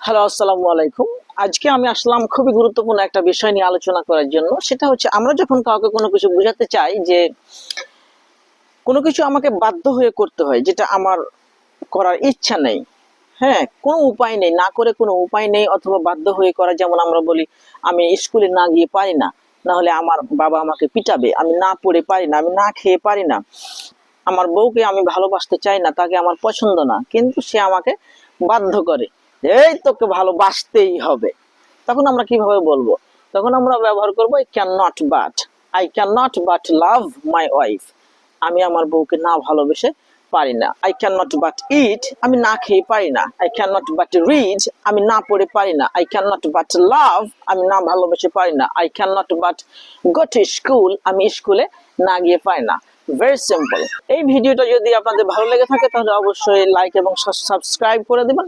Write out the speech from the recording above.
Hello, আসসালামু আলাইকুম। আজকে আমি আসলাম খুবই গুরুত্বপূর্ণ একটা বিষয় নিয়ে আলোচনা করার জন্য। সেটা হচ্ছে আমরা যখন কাউকে কোনো কিছু বোঝাতে চাই যে কোনো কিছু আমাকে বাধ্য হয়ে করতে হয়, যেটা আমার করার ইচ্ছা নেই, হ্যাঁ, কোনো উপায় নেই, না করে কোনো উপায় নেই, অথবা বাধ্য হয়ে করা। যেমন আমরা বলি আমি স্কুলে না গিয়ে পারি না, না হলে আমার বাবা আমাকে পিটাবে, আমি না পড়ে পারি না, আমি না খেয়ে পারি না, আমার বউকে আমি ভালোবাসতে চাই না, তাকে আমার পছন্দ না, কিন্তু সে আমাকে বাধ্য করে, এই তোকে ভালোবাসতেই হবে। তখন আমরা কিভাবে বলবো? তখন আমরা ব্যবহার করবো I can not but love my wife. আমি আমার বউকে না ভালোবেসে পারি না। I can not but it, আমি না খেয়ে পারি না। I can not but read, আমি না পড়ে পারি না। আই ক্যান নট বাট লাভ, আমি না ভালোবেসে পারি না। I can not but go to school, আমি স্কুলে না গিয়ে পারি না। Very simple. এই ভিডিওটা যদি আপনাদের ভালো লেগে থাকে তাহলে অবশ্যই লাইক এবং সাবস্ক্রাইব করে দেবেন।